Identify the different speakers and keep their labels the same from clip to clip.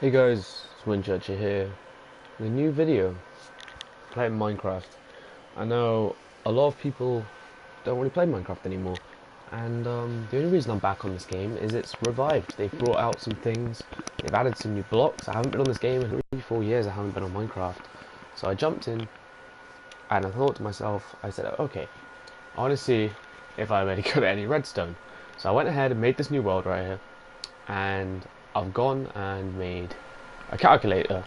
Speaker 1: Hey guys, it's Winchurcher here with a new video playing Minecraft. I know a lot of people don't really play Minecraft anymore, and the only reason I'm back on this game is it's revived. They've brought out some things, they've added some new blocks. I haven't been on this game in 3-4 years. I haven't been on Minecraft, so I jumped in and I thought to myself, I said, okay, I want to see if I'm any good at any redstone. So I went ahead and made this new world right here, and I've gone and made a calculator.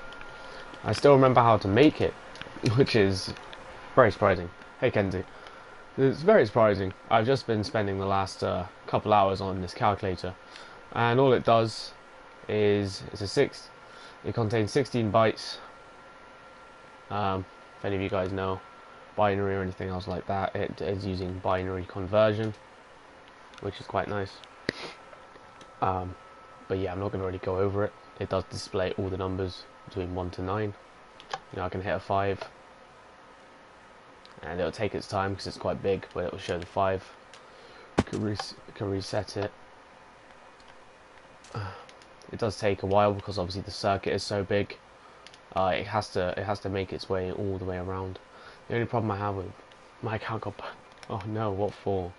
Speaker 1: I still remember how to make it, which is very surprising. Hey Kenzie, it's very surprising. I've just been spending the last couple hours on this calculator, and all it does is it contains 16 bytes. If any of you guys know binary or anything else like that, it is using binary conversion, which is quite nice. But yeah, I'm not going to really go over it. It does display all the numbers between 1 to 9. You know, I can hit a 5, and it'll take its time because it's quite big, but it will show the 5. Can reset it. It does take a while because obviously the circuit is so big. It has to make its way all the way around. The only problem I have with my account got oh no, what for?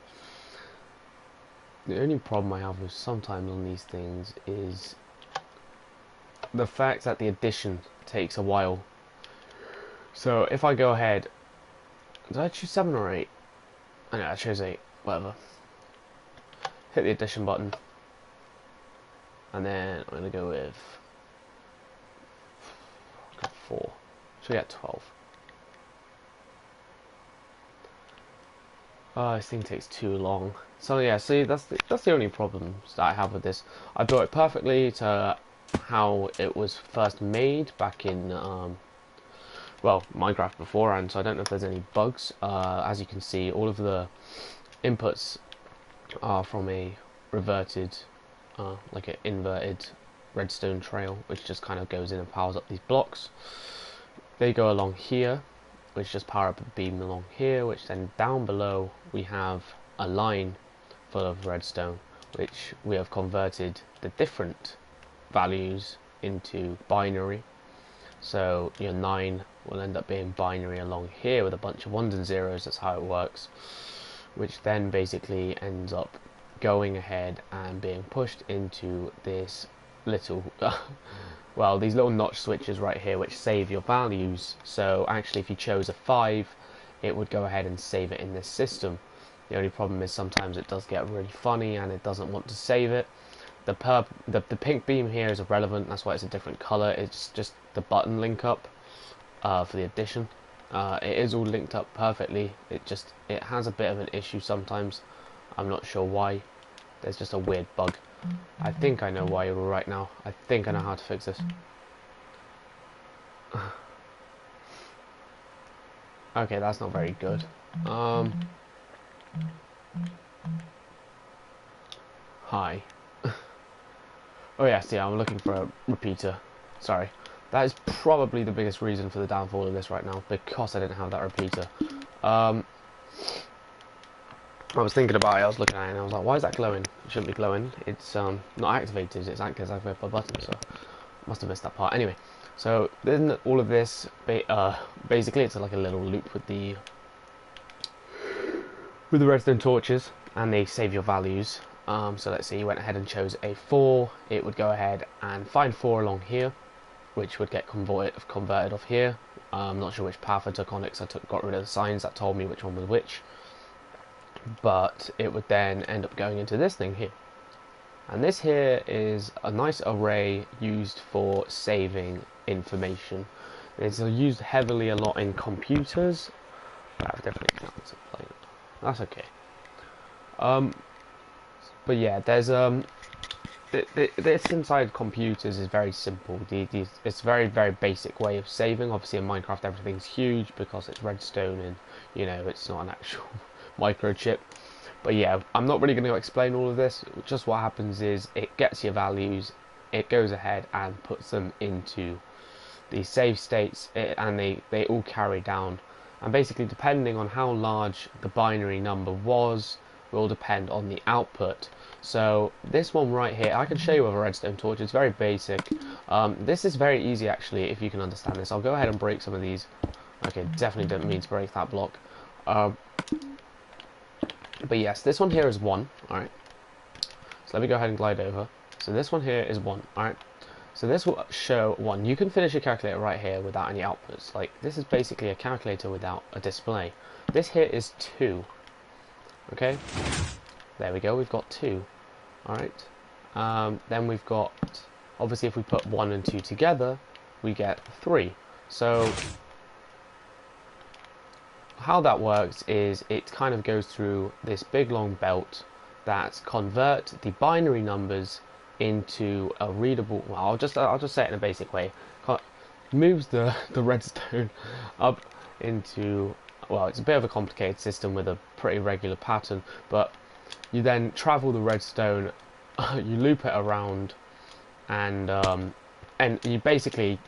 Speaker 1: The only problem I have with sometimes on these things is the fact that the addition takes a while. So if I go ahead, did I choose 7 or 8? I know I chose 8, whatever. Hit the addition button, and then I'm going to go with 4. So we get 12. Oh, this thing takes too long. So yeah, see, that's the only problems that I have with this. I built it perfectly to how it was first made back in well, Minecraft beforehand, so I don't know if there's any bugs. As you can see, all of the inputs are from a reverted, like an inverted redstone trail, which just kind of goes in and powers up these blocks. They go along here, which just power up a beam along here, which then down below we have a line full of redstone, which we have converted the different values into binary. So your 9 will end up being binary along here with a bunch of 1s and 0s. That's how it works, which then basically ends up going ahead and being pushed into this little well, these little notch switches right here, which save your values. So actually if you chose a 5, it would go ahead and save it in this system. The only problem is sometimes it does get really funny and it doesn't want to save it. The pink beam here is irrelevant, that's why it's a different color. It's just the button link up for the addition. It is all linked up perfectly. It has a bit of an issue sometimes. I'm not sure why. There's just a weird bug. I think I know why you're right now. I think I know how to fix this. Okay, that's not very good. Hi. Oh yes, yeah, I'm looking for a repeater. Sorry. That is probably the biggest reason for the downfall of this right now, because I didn't have that repeater. I was thinking about it, I was looking at it, and I was like, why is that glowing? It shouldn't be glowing. It's not activated, it's activated by button, so I must have missed that part. Anyway, so then all of this, basically it's like a little loop with the redstone torches, and they save your values. So let's say you went ahead and chose a 4, it would go ahead and find 4 along here, which would get converted off here. I'm not sure which path I took on it, because got rid of the signs that told me which one was which. But it would then end up going into this thing here. And this here is a nice array used for saving information. It's used heavily a lot in computers. I've definitely counted some playing. That's okay. But yeah, there's this inside computers is very simple. It's a very, very basic way of saving. Obviously in Minecraft everything's huge because it's redstone and, you know, it's not an actual microchip. But yeah, I'm not really going to explain all of this. Just what happens is it gets your values, it goes ahead and puts them into these save states, and they all carry down. And basically, depending on how large the binary number was, will depend on the output. So this one right here, I can show you with a redstone torch. It's very basic. This is very easy actually, if you can understand this. I'll go ahead and break some of these. Okay, definitely didn't mean to break that block. But yes, this one here is 1. Alright. So let me go ahead and glide over. So this one here is 1. Alright. So this will show 1. You can finish your calculator right here without any outputs. Like, this is basically a calculator without a display. This here is 2. Okay. There we go. We've got 2. Alright. Then we've got, obviously if we put 1 and 2 together, we get 3. So how that works is it kind of goes through this big long belt that convert the binary numbers into a readable, well, I'll just say it in a basic way, moves the redstone up into, well, it's a bit of a complicated system with a pretty regular pattern, but you then travel the redstone, you loop it around, and you basically,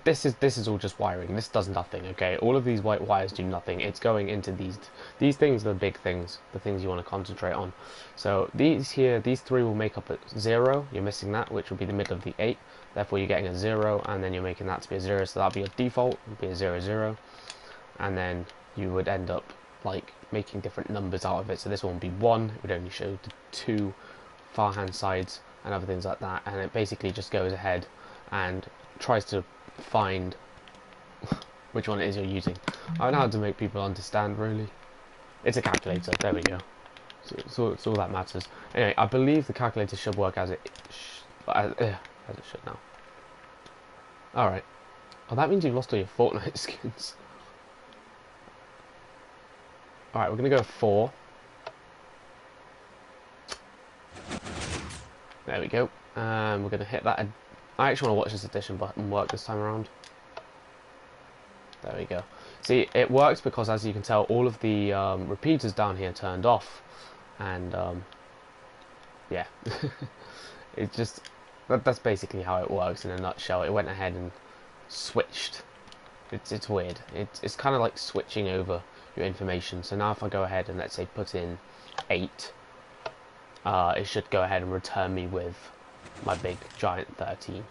Speaker 1: this is all just wiring. This does nothing, okay? All of these white wires do nothing. It's going into these things are the big things, the things you want to concentrate on. So these here, these 3 will make up a 0. You're missing that, which will be the middle of the 8. Therefore, you're getting a 0, and then you're making that to be a 0. So that'll be your default. It'll be a 0, 0, and then you would end up like making different numbers out of it. So this one would be 1. It would only show the 2 far hand sides and other things like that, and it basically just goes ahead and tries to find which one it is you're using. I don't know how to make people understand, really. It's a calculator, there we go. So it's all that matters. Anyway, I believe the calculator should work as it should now. Alright. Oh, that means you've lost all your Fortnite skins. Alright, we're going to go 4. There we go. We're going to hit that. I actually want to watch this addition button work this time around. There we go. See, it works because, as you can tell, all of the repeaters down here turned off. And, yeah. It just... That's basically how it works in a nutshell. It went ahead and switched. It's weird. It's kind of like switching over your information. So now if I go ahead and, let's say, put in 8, it should go ahead and return me with my big giant 13.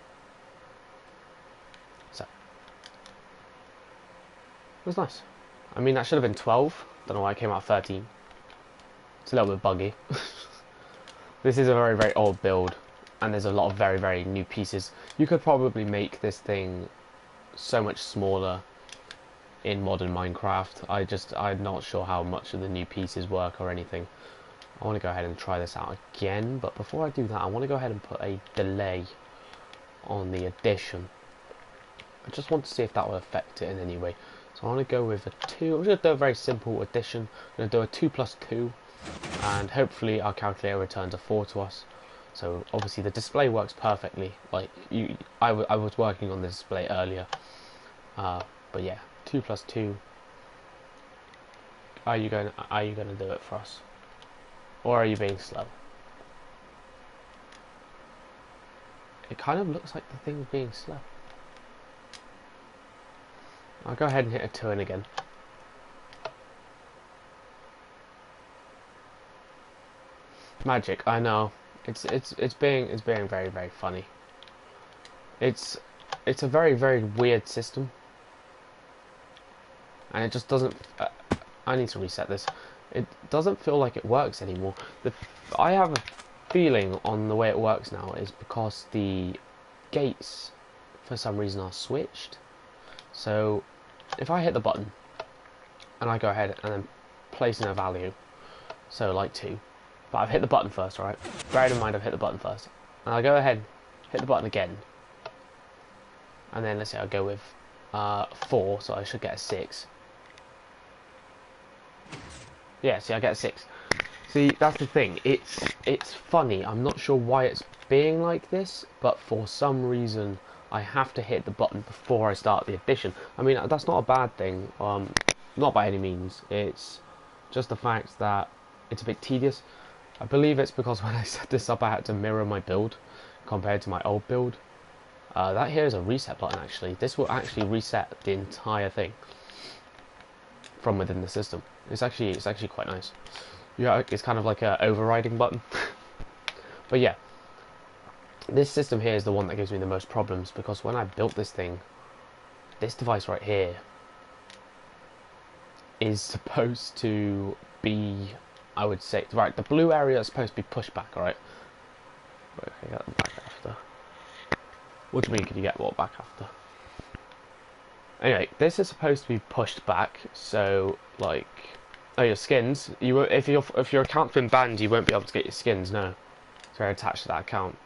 Speaker 1: So it was nice. I mean, that should have been 12. Don't know why it came out 13. It's a little bit buggy. This is a very, very old build, and there's a lot of very, very new pieces. You could probably make this thing so much smaller in modern Minecraft. I'm not sure how much of the new pieces work or anything. I want to go ahead and try this out again, but before I do that, I want to go ahead and put a delay on the addition. I just want to see if that will affect it in any way. So I want to go with a 2. I'm going to do a very simple addition. I'm going to do a 2 plus 2, and hopefully our calculator returns a 4 to us. So obviously the display works perfectly. Like I was working on the display earlier, but yeah, 2 plus 2. Are you going to do it for us? Or are you being slow? It kind of looks like the thing's being slow. I'll go ahead and hit a 2 in again. Magic, I know. It's being very, very funny. It's a very, very weird system. And it just doesn't I need to reset this. It doesn't feel like it works anymore. I have a feeling on the way it works now is because the gates, for some reason, are switched. So, if I hit the button, and I go ahead and then place in a value, so like 2, but I've hit the button first, right? Bear in mind I've hit the button first. And I go ahead, hit the button again, and then let's say I go with 4, so I should get a 6. Yeah, see, I get a 6. See, that's the thing. It's funny. I'm not sure why it's being like this, but for some reason I have to hit the button before I start the addition. I mean, that's not a bad thing. Not by any means. It's just the fact that it's a bit tedious. I believe it's because when I set this up, I had to mirror my build compared to my old build. That here is a reset button, actually. This will actually reset the entire thing from within the system. It's actually quite nice. Yeah, it's kind of like a overriding button. But yeah, this system here is the one that gives me the most problems, because when I built this thing, this device right here is supposed to be, I would say, right, the blue area is supposed to be pushed back, alright? Wait, can I get that back after? What do you mean, can you get what back after? Anyway, this is supposed to be pushed back, so, like, oh, your skins, if your account's been banned, you won't be able to get your skins, no. So they're attached to that account.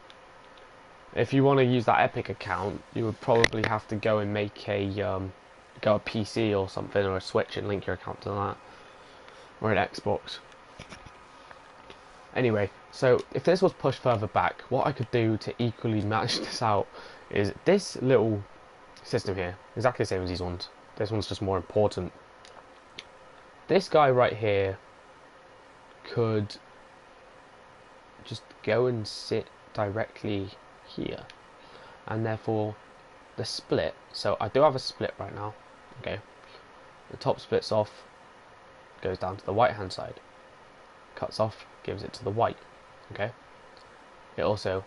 Speaker 1: If you want to use that Epic account, you would probably have to go and make go a PC or something, or a Switch, and link your account to that, or an Xbox. Anyway, so if this was pushed further back, what I could do to equally match this out is this little system here, exactly the same as these ones. This one's just more important. This guy right here could just go and sit directly here, and therefore the split, so I do have a split right now, okay, the top splits off, goes down to the right hand side, cuts off, gives it to the white, okay, it also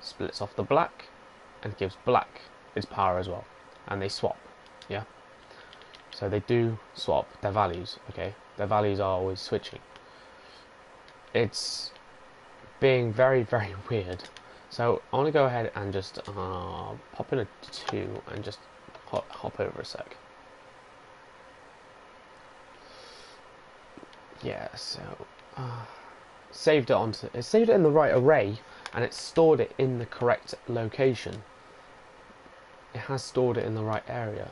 Speaker 1: splits off the black and gives black its power as well, and they swap, yeah, so they do swap their values, okay, their values are always switching. It's being very, very weird. So I want to go ahead and just pop in a 2 and just hop over a sec. Yeah, so saved it in the right array, and it stored it in the correct location. It has stored it in the right area.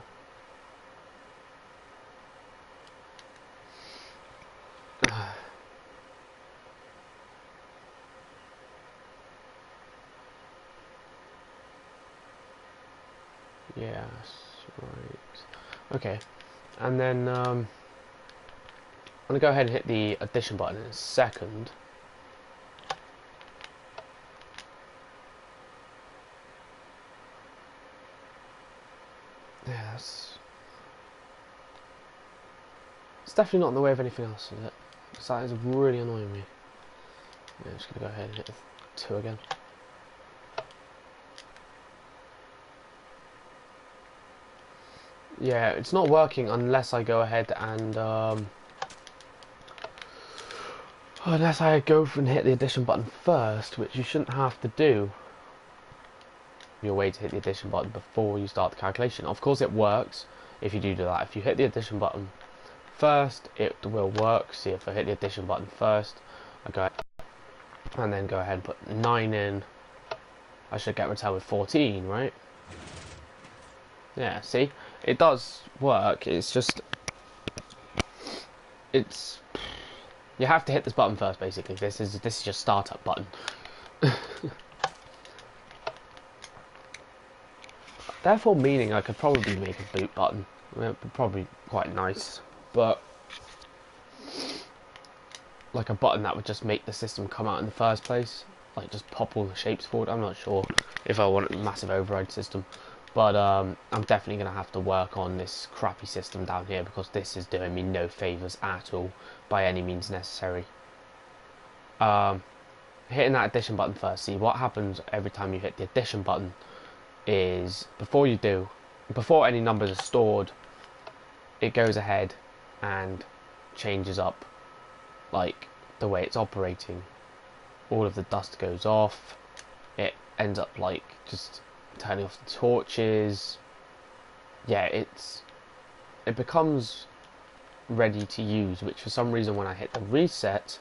Speaker 1: Yes, right. Okay, and then I'm gonna go ahead and hit the addition button in a second. Yes, it's definitely not in the way of anything else, is it? Because that is really annoying me. Yeah, I'm just gonna go ahead and hit the 2 again. Yeah, it's not working unless I go ahead and unless I go and hit the addition button first, which you shouldn't have to do. Your way to hit the addition button before you start the calculation. Of course, it works if you do that. If you hit the addition button first, it will work. See, if I hit the addition button first, I go ahead and then go ahead and put 9 in. I should get return with 14, right? Yeah, see, it does work. It's just, it's, you have to hit this button first. Basically, this is your startup button. Therefore, meaning I could probably make a boot button. It would be probably quite nice, but like a button that would just make the system come out in the first place, like just pop all the shapes forward. I'm not sure if I want a massive override system, but I'm definitely going to have to work on this crappy system down here, because this is doing me no favours at all by any means necessary. Hitting that addition button first. See, what happens every time you hit the addition button is before any numbers are stored, it goes ahead and changes up like the way it's operating. All of the dust goes off. It ends up like just turning off the torches. Yeah, it becomes ready to use, which for some reason when I hit the reset,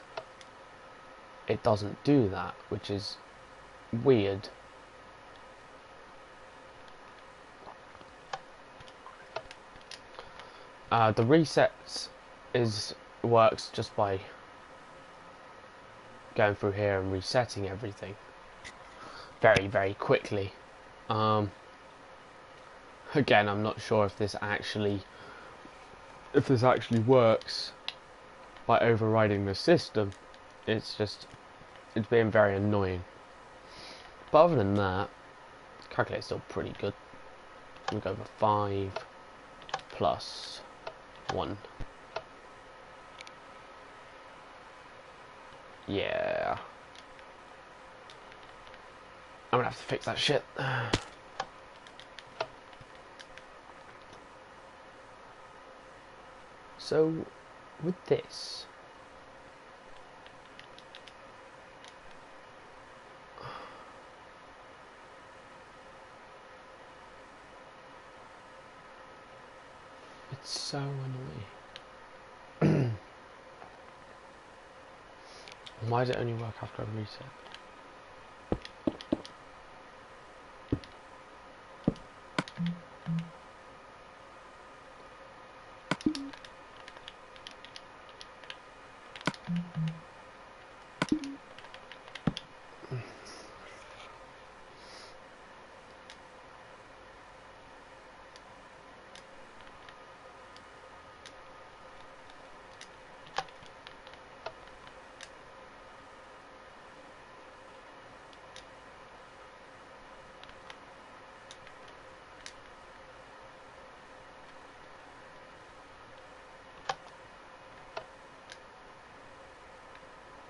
Speaker 1: it doesn't do that, which is weird. The reset works just by going through here and resetting everything very, very quickly. Again, I'm not sure if this actually works by overriding the system. It's being very annoying. But other than that, calculate's still pretty good. We go for 5 plus 1. Yeah. I'm gonna have to fix that shit. So, with this... It's so annoying. Why does it only work after I reset?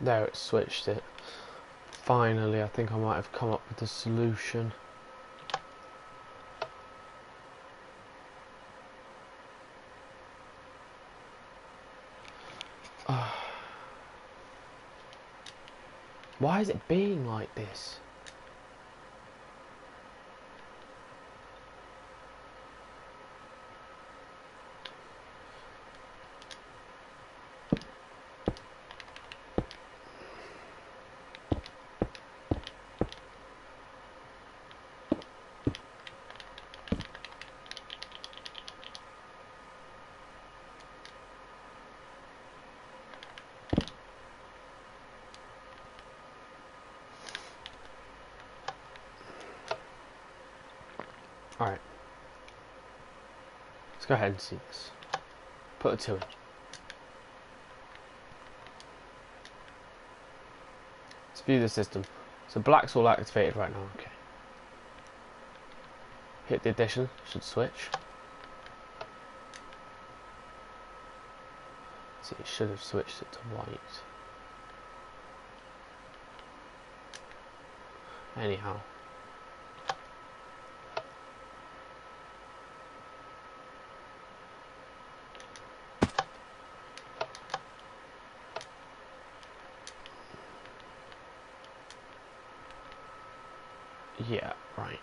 Speaker 1: There, it switched it. Finally, I think I might have come up with a solution. Why is it being like this? Alright. Let's go ahead and see this. Put a 2 in. Let's view the system. So black's all activated right now, okay. Hit the addition, should switch. See, it should have switched it to white. Anyhow. Yeah, right.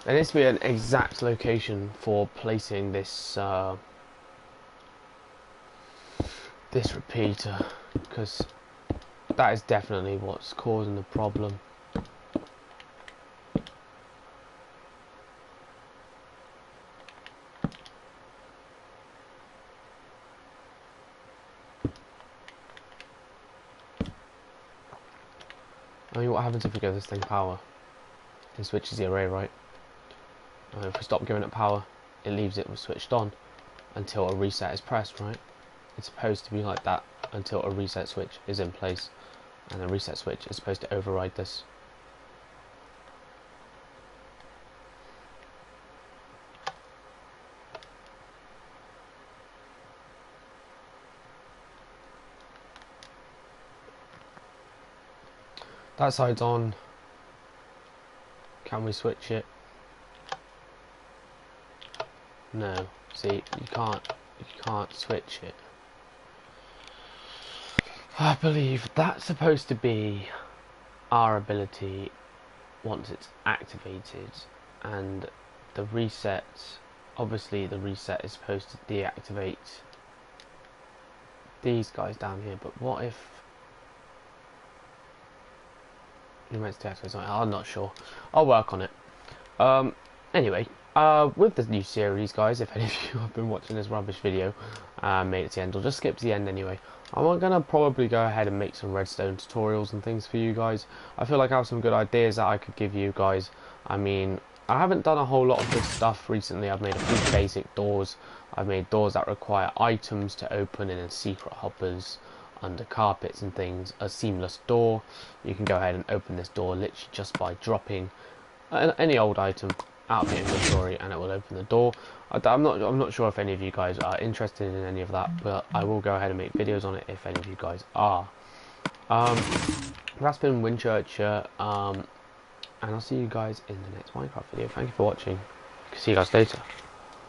Speaker 1: There needs to be an exact location for placing this this repeater, because that is definitely what's causing the problem. I mean, what happens if we give this thing power? It switches the array, right? If we stop giving it power, it leaves it switched on until a reset is pressed, right? It's supposed to be like that until a reset switch is in place, and the reset switch is supposed to override this. That side's on. Can we switch it? No. See, you can't switch it. I believe that's supposed to be our ability once it's activated, and the reset, obviously the reset is supposed to deactivate these guys down here, but what if you meant to deactivate something? I'm not sure. I'll work on it. Anyway, with the new series, guys, if any of you have been watching this rubbish video, made it to the end, or just skip to the end anyway, I'm gonna probably go ahead and make some redstone tutorials and things for you guys. I feel like I have some good ideas that I could give you guys. I mean, I haven't done a whole lot of good stuff recently. I've made a few basic doors. I've made doors that require items to open in secret hoppers, under carpets and things. A seamless door. You can go ahead and open this door literally just by dropping any old item out of the inventory, and it will open the door. I'm not sure if any of you guys are interested in any of that, but I will go ahead and make videos on it if any of you guys are. That's been Winchurch, and I'll see you guys in the next Minecraft video. Thank you for watching. See you guys later.